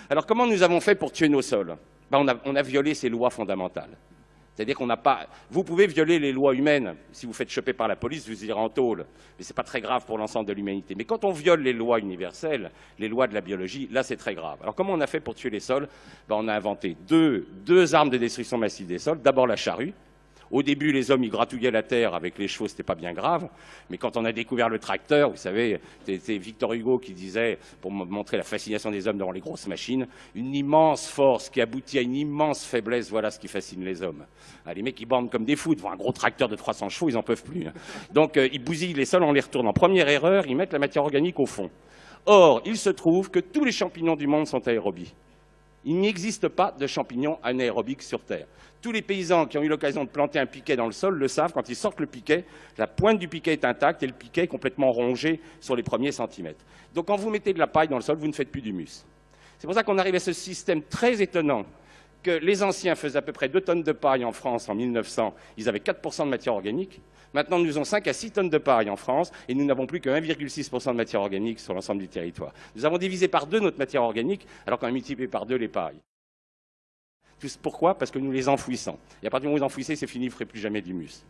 Alors comment nous avons fait pour tuer nos sols? On a violé ces lois fondamentales. C'est-à-dire qu'on n'a pas... Vous pouvez violer les lois humaines. Si vous faites choper par la police, vous irez en tôle. Mais ce n'est pas très grave pour l'ensemble de l'humanité. Mais quand on viole les lois universelles, les lois de la biologie, là, c'est très grave. Alors comment on a fait pour tuer les sols? On a inventé deux armes de destruction massive des sols. D'abord la charrue. Au début, les hommes, ils gratouillaient la terre avec les chevaux, c'était pas bien grave. Mais quand on a découvert le tracteur, vous savez, c'était Victor Hugo qui disait, pour montrer la fascination des hommes devant les grosses machines, une immense force qui aboutit à une immense faiblesse, voilà ce qui fascine les hommes. Les mecs, ils bandent comme des fous devant un gros tracteur de 300 chevaux, ils n'en peuvent plus. Donc, ils bousillent les sols en les retournant. Première erreur, ils mettent la matière organique au fond. Or, il se trouve que tous les champignons du monde sont aérobies. Il n'existe pas de champignons anaérobiques sur Terre. Tous les paysans qui ont eu l'occasion de planter un piquet dans le sol le savent, quand ils sortent le piquet, la pointe du piquet est intacte et le piquet est complètement rongé sur les premiers centimètres. Donc quand vous mettez de la paille dans le sol, vous ne faites plus d'humus. C'est pour ça qu'on arrive à ce système très étonnant que les anciens faisaient à peu près 2 tonnes de paille en France en 1900, ils avaient 4% de matière organique. Maintenant, nous avons 5 à 6 tonnes de paille en France et nous n'avons plus que 1,6% de matière organique sur l'ensemble du territoire. Nous avons divisé par 2 notre matière organique alors qu'on a multiplié par 2 les pailles. Pourquoi? Parce que nous les enfouissons. Et à partir du moment où vous enfouissez, c'est fini, vous ne ferez plus jamais d'humus.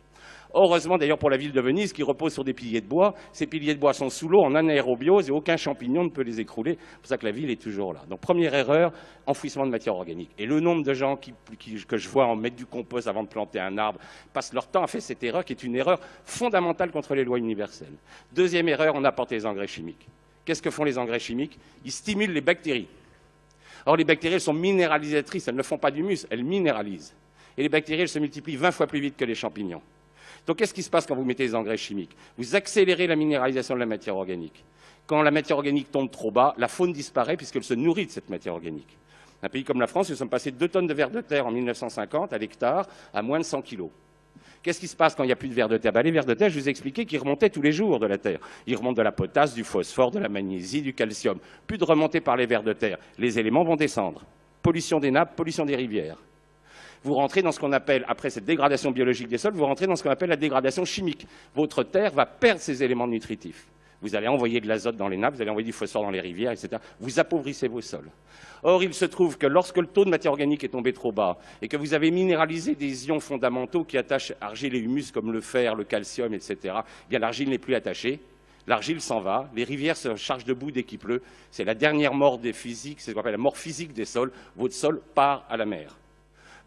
Heureusement d'ailleurs pour la ville de Venise qui repose sur des piliers de bois, ces piliers de bois sont sous l'eau en anaérobiose et aucun champignon ne peut les écrouler. C'est pour ça que la ville est toujours là. Donc première erreur, enfouissement de matière organique. Et le nombre de gens que je vois en mettre du compost avant de planter un arbre passent leur temps à faire cette erreur qui est une erreur fondamentale contre les lois universelles. Deuxième erreur, on apporte les engrais chimiques. Qu'est-ce que font les engrais chimiques? Ils stimulent les bactéries. Or, les bactéries, elles sont minéralisatrices, elles ne font pas d'humus, elles minéralisent. Et les bactéries, elles se multiplient 20 fois plus vite que les champignons. Donc, qu'est-ce qui se passe quand vous mettez des engrais chimiques? Vous accélérez la minéralisation de la matière organique. Quand la matière organique tombe trop bas, la faune disparaît puisqu'elle se nourrit de cette matière organique. Un pays comme la France, nous sommes passés de 2 tonnes de vers de terre en 1950 à l'hectare à moins de 100 kilos. Qu'est-ce qui se passe quand il n'y a plus de vers de terre? Les vers de terre, je vous ai expliqué qu'ils remontaient tous les jours de la terre. Ils remontent de la potasse, du phosphore, de la magnésie, du calcium. Plus de remontée par les vers de terre. Les éléments vont descendre. Pollution des nappes, pollution des rivières. Vous rentrez dans ce qu'on appelle, après cette dégradation biologique des sols, vous rentrez dans ce qu'on appelle la dégradation chimique. Votre terre va perdre ses éléments nutritifs. Vous allez envoyer de l'azote dans les nappes, vous allez envoyer du phosphore dans les rivières, etc. Vous appauvrissez vos sols. Or, il se trouve que lorsque le taux de matière organique est tombé trop bas et que vous avez minéralisé des ions fondamentaux qui attachent argile et humus comme le fer, le calcium, etc., eh bien l'argile n'est plus attachée, l'argile s'en va, les rivières se chargent de boue dès qu'il pleut. C'est la dernière mort des physiques, c'est ce qu'on appelle la mort physique des sols. Votre sol part à la mer.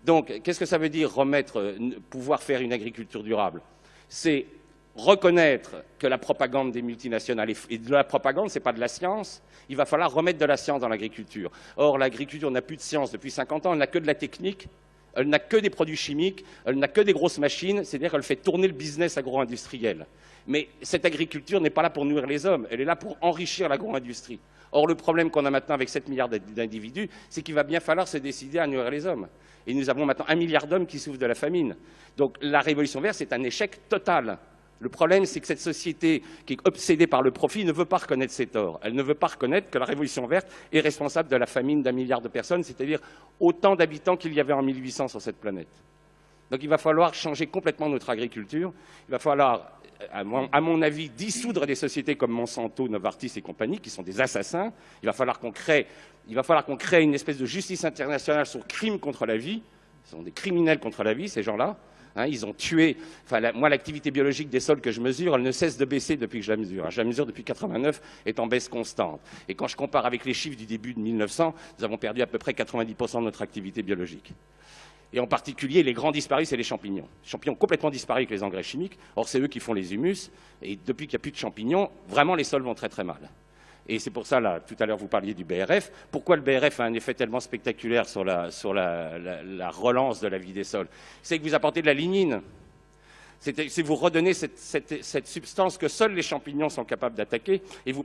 Donc, qu'est-ce que ça veut dire pouvoir faire une agriculture durable? C'est reconnaître que la propagande des multinationales, et de la propagande, ce n'est pas de la science, il va falloir remettre de la science dans l'agriculture. Or, l'agriculture n'a plus de science depuis 50 ans, elle n'a que de la technique, elle n'a que des produits chimiques, elle n'a que des grosses machines, c'est-à-dire qu'elle fait tourner le business agro-industriel. Mais cette agriculture n'est pas là pour nourrir les hommes, elle est là pour enrichir l'agro-industrie. Or, le problème qu'on a maintenant avec 7 milliards d'individus, c'est qu'il va bien falloir se décider à nourrir les hommes. Et nous avons maintenant 1 milliard d'hommes qui souffrent de la famine. Donc, la révolution verte, c'est un échec total. Le problème, c'est que cette société qui est obsédée par le profit ne veut pas reconnaître ses torts. Elle ne veut pas reconnaître que la Révolution verte est responsable de la famine d'1 milliard de personnes, c'est-à-dire autant d'habitants qu'il y avait en 1800 sur cette planète. Donc il va falloir changer complètement notre agriculture. Il va falloir, à mon avis, dissoudre des sociétés comme Monsanto, Novartis et compagnie, qui sont des assassins. Il va falloir qu'on crée une espèce de justice internationale sur crime contre la vie. Ce sont des criminels contre la vie, ces gens-là. Ils ont tué... moi, l'activité biologique des sols que je mesure, elle ne cesse de baisser depuis que je la mesure. Je la mesure depuis 89, est en baisse constante. Et quand je compare avec les chiffres du début de 1900, nous avons perdu à peu près 90% de notre activité biologique. Et en particulier, les grands disparus, c'est les champignons. Les champignons ont complètement disparu avec les engrais chimiques. Or, c'est eux qui font les humus. Et depuis qu'il n'y a plus de champignons, vraiment, les sols vont très très mal. Et c'est pour ça, là, tout à l'heure, vous parliez du BRF. Pourquoi le BRF a un effet tellement spectaculaire sur la relance de la vie des sols? C'est que vous apportez de la lignine. C'est vous redonnez cette substance que seuls les champignons sont capables d'attaquer et vous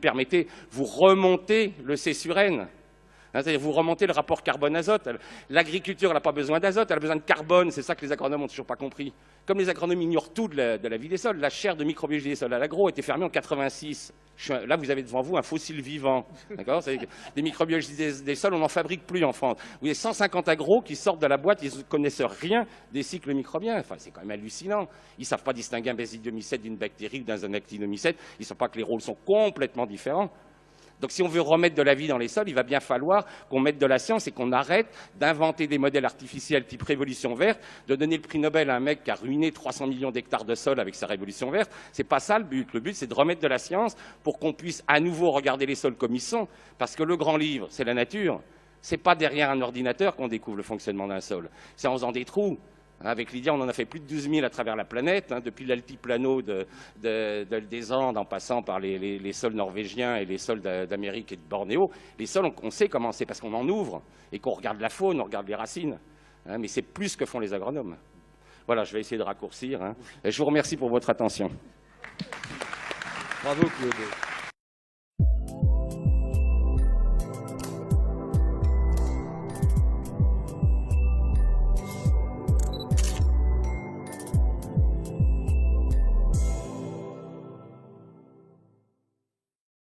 remontez le C sur N. C'est-à-dire vous remontez le rapport carbone-azote. L'agriculture n'a pas besoin d'azote, elle a besoin de carbone. C'est ça que les agronomes n'ont toujours pas compris. Comme les agronomes ignorent tout de la vie des sols, la chaire de microbiologie des sols à l'agro a été fermée en 86. Là, vous avez devant vous un fossile vivant. Des microbiologistes des sols, on n'en fabrique plus en France. Vous avez 150 agros qui sortent de la boîte, ils ne connaissent rien des cycles microbiens. Enfin, c'est quand même hallucinant. Ils ne savent pas distinguer un basidiomycète d'une bactérie ou d'un actinomycète. Ils ne savent pas que les rôles sont complètement différents. Donc si on veut remettre de la vie dans les sols, il va bien falloir qu'on mette de la science et qu'on arrête d'inventer des modèles artificiels type révolution verte, de donner le prix Nobel à un mec qui a ruiné 300 millions d'hectares de sol avec sa révolution verte. C'est pas ça le but. Le but, c'est de remettre de la science pour qu'on puisse à nouveau regarder les sols comme ils sont. Parce que le grand livre, c'est la nature. C'est pas derrière un ordinateur qu'on découvre le fonctionnement d'un sol. C'est en faisant des trous. Avec Lydia, on en a fait plus de 12 000 à travers la planète, depuis l'altiplano des Andes, en passant par les sols norvégiens et les sols d'Amérique et de Bornéo. Les sols, on sait comment c'est, parce qu'on en ouvre, et qu'on regarde la faune, on regarde les racines. Mais c'est plus ce que font les agronomes. Voilà, je vais essayer de raccourcir. Et je vous remercie pour votre attention. Bravo, Claude.